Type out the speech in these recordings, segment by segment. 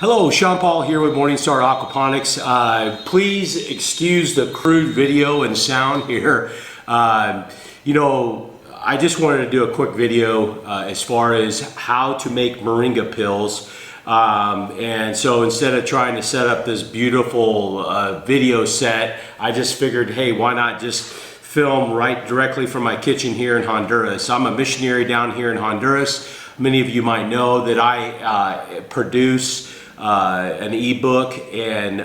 Hello, Sean Paul here with Morningstar Aquaponics. Please excuse the crude video and sound here. I just wanted to do a quick video as far as how to make Moringa pills. And so instead of trying to set up this beautiful video set, I just figured, hey, why not just film right directly from my kitchen here in Honduras. I'm a missionary down here in Honduras. Many of you might know that I produce an ebook and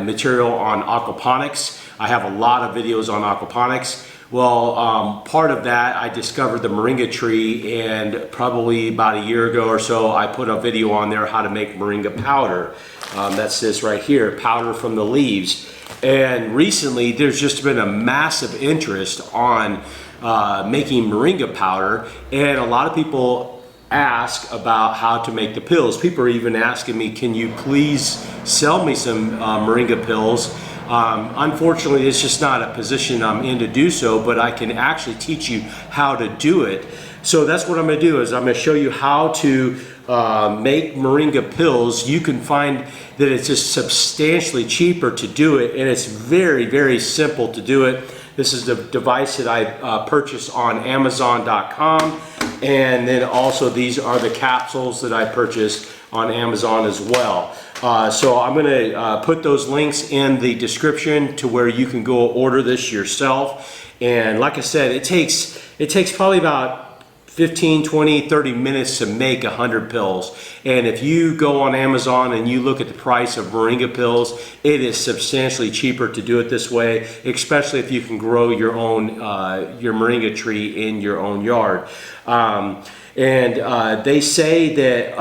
material on aquaponics. I have a lot of videos on aquaponics. Well, part of that, I discovered the moringa tree, and probably about a year ago or so, I put a video on there how to make moringa powder. That's this right here, powder from the leaves. And recently, there's just been a massive interest on making moringa powder, and a lot of people ask about how to make the pills. People are even asking me, can you please sell me some moringa pills? Unfortunately, it's just not a position I'm in to do so, but I can actually teach you how to do it. So that's what I'm going to do, is I'm going to show you how to make moringa pills. You can find that it's just substantially cheaper to do it, and it's very, very simple to do it. This is the device that I purchased on Amazon.com, and then also these are the capsules that I purchased on Amazon as well. So I'm going to put those links in the description to where you can go order this yourself. And like I said, it takes probably about 15, 20, 30 minutes to make 100 pills. And if you go on Amazon and you look at the price of moringa pills, it is substantially cheaper to do it this way, especially if you can grow your own your moringa tree in your own yard. They say that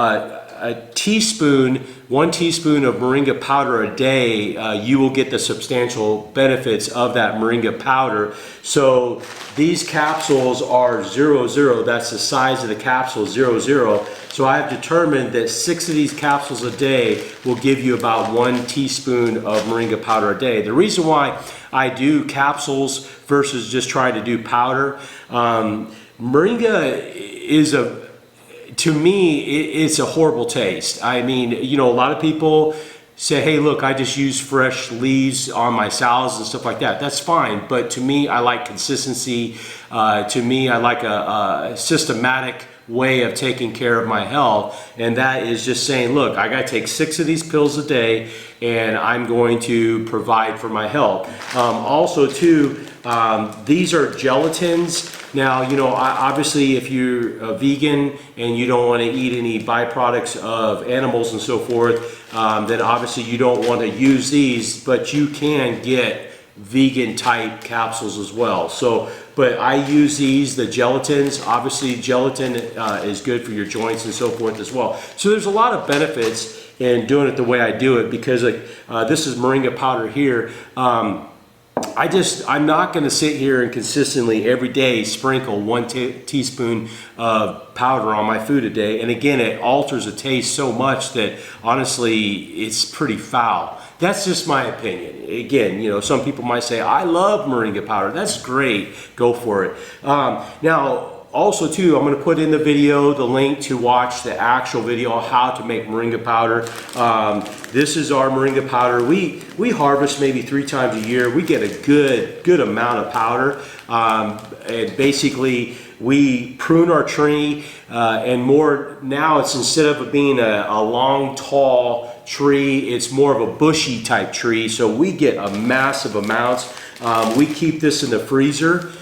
one teaspoon of moringa powder a day, you will get the substantial benefits of that moringa powder. So these capsules are 00. That's the size of the capsule, 00. So I have determined that 6 of these capsules a day will give you about 1 teaspoon of moringa powder a day. The reason why I do capsules versus just trying to do powder, moringa is to me, it's a horrible taste. I mean, a lot of people say, hey, look, I just use fresh leaves on my salads and stuff like that. That's fine, but to me, I like consistency. To me, I like a systematic way of taking care of my health, and that is just saying, look, I gotta take 6 of these pills a day, and I'm going to provide for my health. Also too, these are gelatins. Now, obviously if you're a vegan and you don't want to eat any byproducts of animals and so forth, then obviously you don't want to use these, but you can get vegan type capsules as well. So, but I use these, the gelatins. Obviously gelatin is good for your joints and so forth as well. So there's a lot of benefits in doing it the way I do it, because this is moringa powder here. I'm not going to sit here and consistently every day sprinkle 1 teaspoon of powder on my food a day. And again, it alters the taste so much that honestly, it's pretty foul. That's just my opinion. Again, some people might say, I love moringa powder. That's great. Go for it. Now, also too, I'm going to put in the video the link to watch the actual video on how to make moringa powder. This is our moringa powder. We harvest maybe 3 times a year. We get a good amount of powder. And basically, we prune our tree and more. Now it's, instead of it being a long, tall tree, it's more of a bushy type tree. So we get a massive amounts. We keep this in the freezer.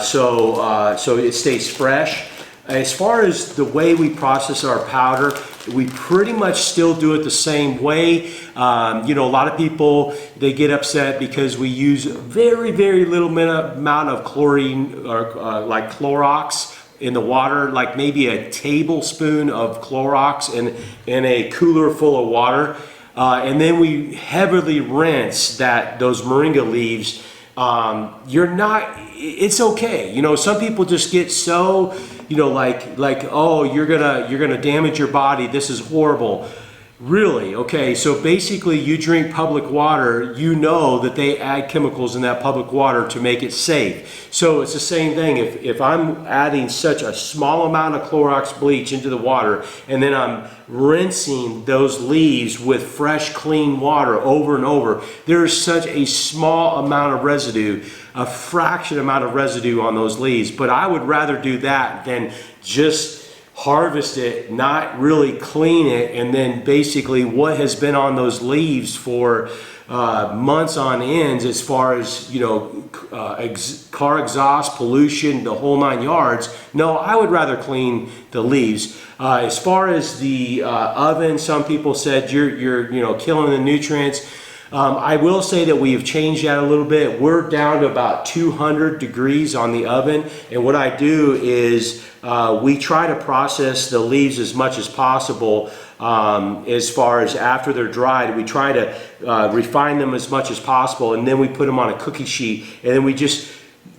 So it stays fresh. As far as the way we process our powder, we pretty much still do it the same way. A lot of people, they get upset because we use very, very little amount of chlorine, or like Clorox in the water, like maybe a tablespoon of Clorox in a cooler full of water. And then we heavily rinse those moringa leaves. It's okay. Some people just get so, like, oh, you're gonna damage your body. This is horrible. Really? Okay, so basically you drink public water, you know that they add chemicals in that public water to make it safe. So it's the same thing. If I'm adding such a small amount of Clorox bleach into the water and then I'm rinsing those leaves with fresh, clean water over and over, there's such a small amount of residue, a fraction amount of residue on those leaves. But I would rather do that than just harvest it, not really clean it, and then basically what has been on those leaves for months on ends, as far as, you know, car exhaust, pollution, the whole 9 yards. No, I would rather clean the leaves. As far as the oven, some people said you're you know, killing the nutrients. I will say that we've changed that a little bit. We're down to about 200 degrees on the oven, and what I do is we try to process the leaves as much as possible. As far as after they're dried, we try to refine them as much as possible, and then we put them on a cookie sheet, and then we just,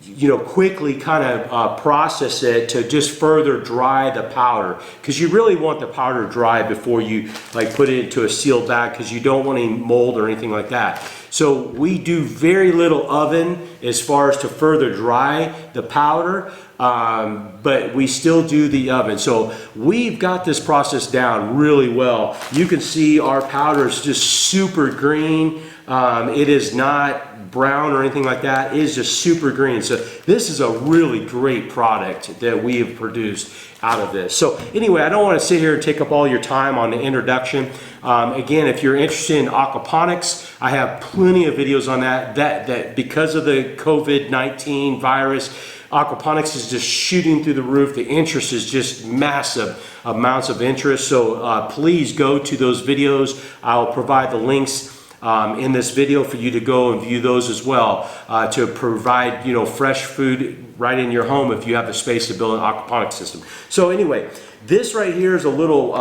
you know, quickly kind of process it to just further dry the powder, because you really want the powder dry before you like put it into a sealed bag, because you don't want any mold or anything like that. So we do very little oven as far as to further dry the powder, but we still do the oven. So we've got this process down really well. You can see our powder is just super green. It is not brown or anything like that. It is just super green. So this is a really great product that we have produced out of this. So anyway, I don't want to sit here and take up all your time on the introduction. Again, if you're interested in aquaponics, I have plenty of videos on that. That because of the COVID-19 virus, aquaponics is just shooting through the roof. The interest is just massive amounts of interest. So please go to those videos. I'll provide the links in this video for you to go and view those as well, to provide, you know, fresh food right in your home if you have the space to build an aquaponics system. So anyway, this right here is a little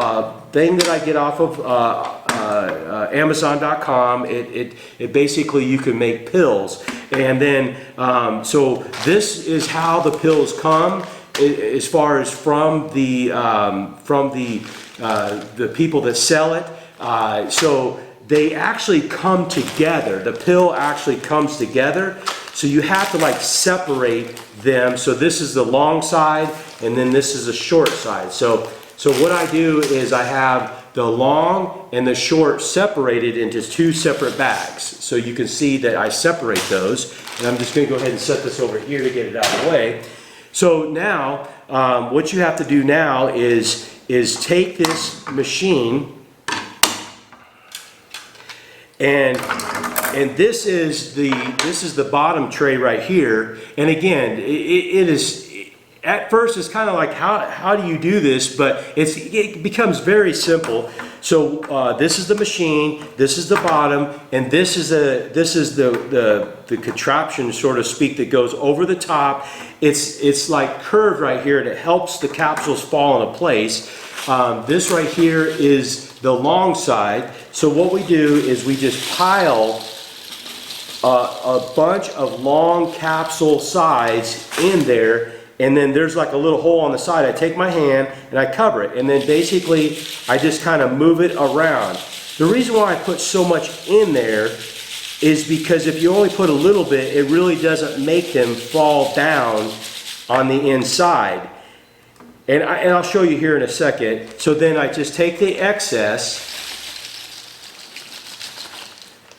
thing that I get off of Amazon.com. It basically, you can make pills, and then so this is how the pills come, as far as from the people that sell it. So they actually come together. The pill actually comes together. So you have to like separate them. So this is the long side, and then this is the short side. So what I do is I have the long and the short separated into two separate bags. So you can see that I separate those. And I'm just going to go ahead and set this over here to get it out of the way. So now what you have to do now is take this machine, and this is the bottom tray right here. And again, it is, at first it's kind of like, how do you do this? But it becomes very simple. So this is the machine, this is the bottom, and this is the contraption, so to speak, that goes over the top. It's like curved right here, and it helps the capsules fall into place. This right here is the long side. So what we do is we just pile a bunch of long capsule sides in there, and then there's like a little hole on the side. I take my hand and I cover it, and then basically I just kind of move it around. The reason why I put so much in there is because if you only put a little bit, it really doesn't make them fall down on the inside. And I'll show you here in a second. So then I just take the excess.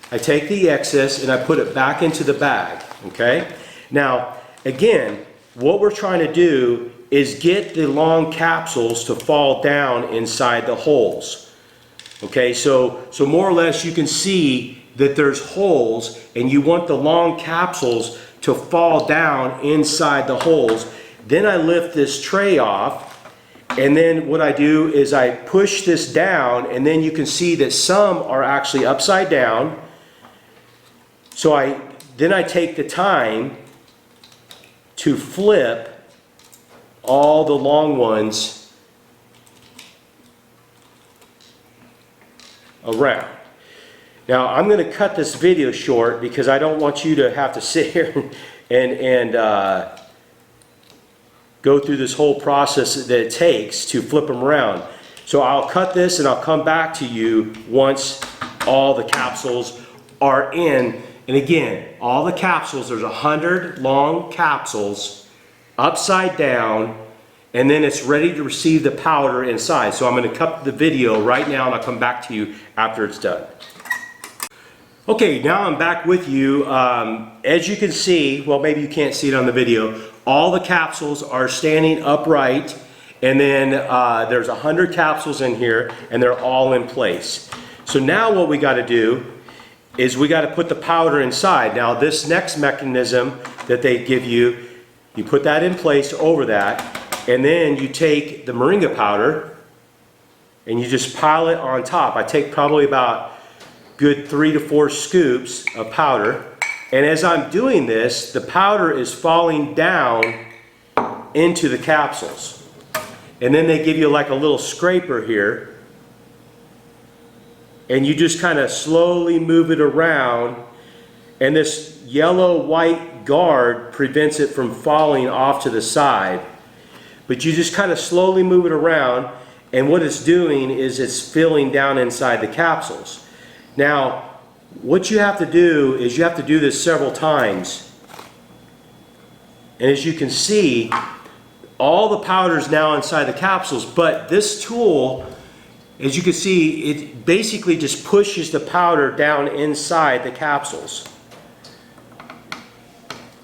I take the excess and I put it back into the bag. Okay? Now, again, what we're trying to do is get the long capsules to fall down inside the holes. Okay? So more or less you can see that there's holes, and you want the long capsules to fall down inside the holes. Then I lift this tray off, and then what I do is I push this down, and then you can see that some are actually upside down. So then I take the time to flip all the long ones around. Now I'm going to cut this video short because I don't want you to have to sit here and go through this whole process that it takes to flip them around. So I'll cut this and I'll come back to you once all the capsules are in. And again, all the capsules, there's 100 long capsules upside down, and then it's ready to receive the powder inside. So I'm going to cut the video right now and I'll come back to you after it's done. Okay, now I'm back with you. As you can see, well, maybe you can't see it on the video, all the capsules are standing upright, and then there's 100 capsules in here and they're all in place. So now what we got to do is we got to put the powder inside. Now this next mechanism that they give you, you put that in place over that, and then you take the Moringa powder and you just pile it on top. I take probably about good 3 to 4 scoops of powder, and as I'm doing this, the powder is falling down into the capsules. And then they give you like a little scraper here, and you just kind of slowly move it around, and this yellow-white guard prevents it from falling off to the side. But you just kind of slowly move it around, and what it's doing is it's filling down inside the capsules. Now, what you have to do is you have to do this several times. And as you can see, all the powder is now inside the capsules, but this tool, as you can see, it basically just pushes the powder down inside the capsules.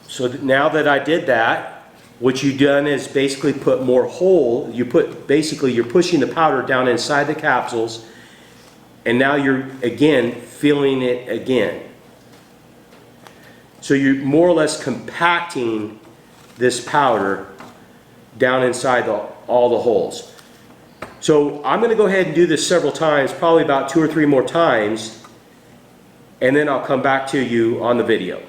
So now that I did that, what you've done is basically put more hole, basically you're pushing the powder down inside the capsules, and now you're again filling it again. So you're more or less compacting this powder down inside all the holes. So I'm going to go ahead and do this several times, probably about 2 or 3 more times, and then I'll come back to you on the video.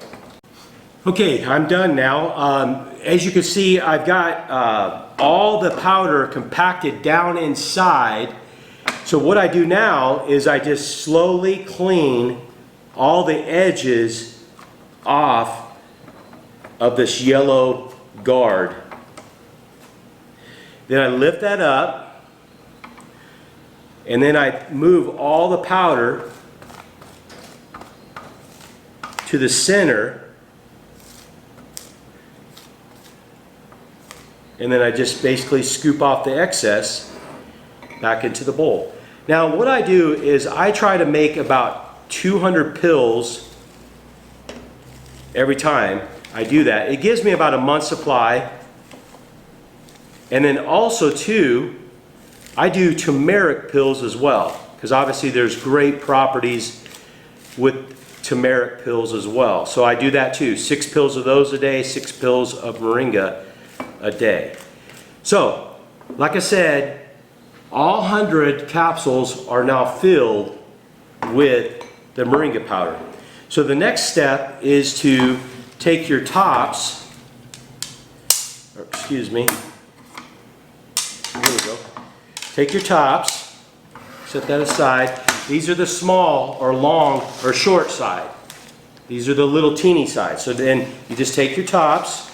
Okay, I'm done now. As you can see, I've got all the powder compacted down inside. So what I do now is I just slowly clean all the edges off of this yellow guard. Then I lift that up, and then I move all the powder to the center, and then I just basically scoop off the excess back into the bowl. Now what I do is I try to make about 200 pills every time I do that. It gives me about a month's supply. And then also too, I do turmeric pills as well, because obviously there's great properties with turmeric pills as well. So I do that too. 6 pills of those a day, 6 pills of Moringa a day. So, like I said, all 100 capsules are now filled with the Moringa powder. So the next step is to take your tops, or excuse me, here we go. Take your tops, set that aside. These are the small or long or short side. These are the little teeny side. So then you just take your tops,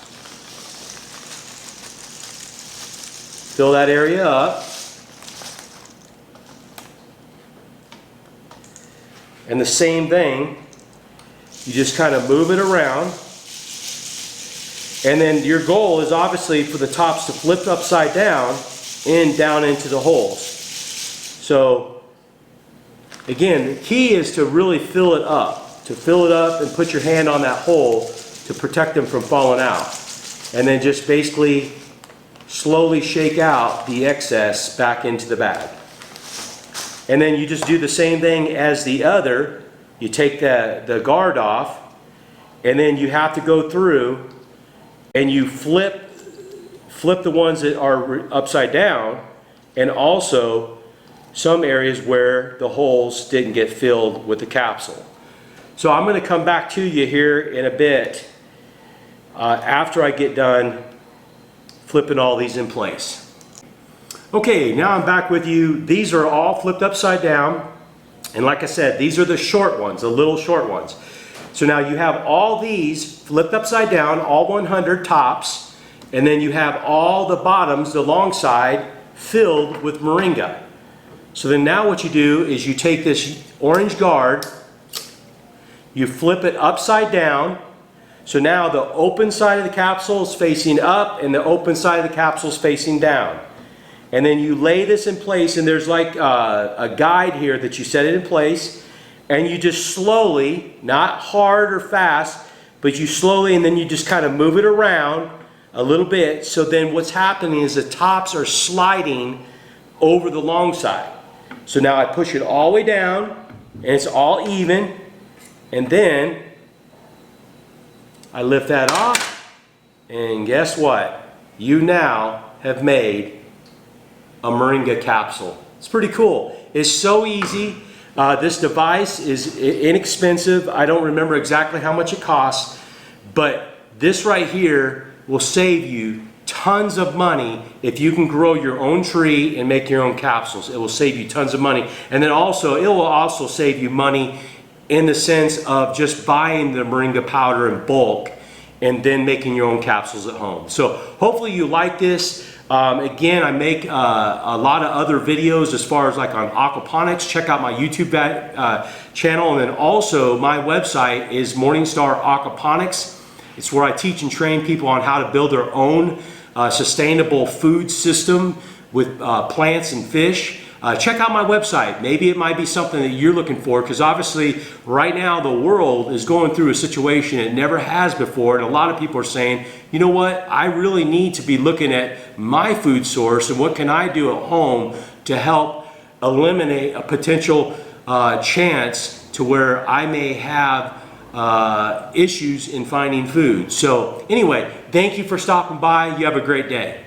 fill that area up, and the same thing, you just kind of move it around, and then your goal is obviously for the tops to flip upside down and down into the holes. So again, the key is to really fill it up, and put your hand on that hole to protect them from falling out, and then just basically slowly shake out the excess back into the bag. And then you just do the same thing as the other. You take the guard off, and then you have to go through and you flip the ones that are upside down, and also some areas where the holes didn't get filled with the capsule. So I'm going to come back to you here in a bit after I get done flipping all these in place. Okay, now I'm back with you. These are all flipped upside down, and like I said, these are the short ones, the little short ones. So now you have all these flipped upside down, all 100 tops, and then you have all the bottoms, the long side, filled with Moringa. So then now what you do is you take this orange guard, you flip it upside down. So now the open side of the capsule is facing up and the open side of the capsule is facing down. And then you lay this in place, and there's like a guide here that you set it in place, and you just slowly, not hard or fast, but you slowly, and then you just kind of move it around a little bit. So then what's happening is the tops are sliding over the long side. So now I push it all the way down, and it's all even, and then I lift that off, and guess what? You now have made a Moringa capsule. It's pretty cool. It's so easy. This device is inexpensive. I don't remember exactly how much it costs, but this right here will save you tons of money if you can grow your own tree and make your own capsules. It will save you tons of money. And then also, it will also save you money in the sense of just buying the Moringa powder in bulk and then making your own capsules at home. So hopefully you like this. Again, I make a lot of other videos as far as like on aquaponics. Check out my YouTube channel, and then also my website is Morningstar Aquaponics. It's where I teach and train people on how to build their own sustainable food system with plants and fish. Check out my website. Maybe it might be something that you're looking for, because obviously right now the world is going through a situation it never has before, and a lot of people are saying, you know what, I really need to be looking at my food source and what can I do at home to help eliminate a potential chance to where I may have issues in finding food. So anyway, thank you for stopping by. You have a great day.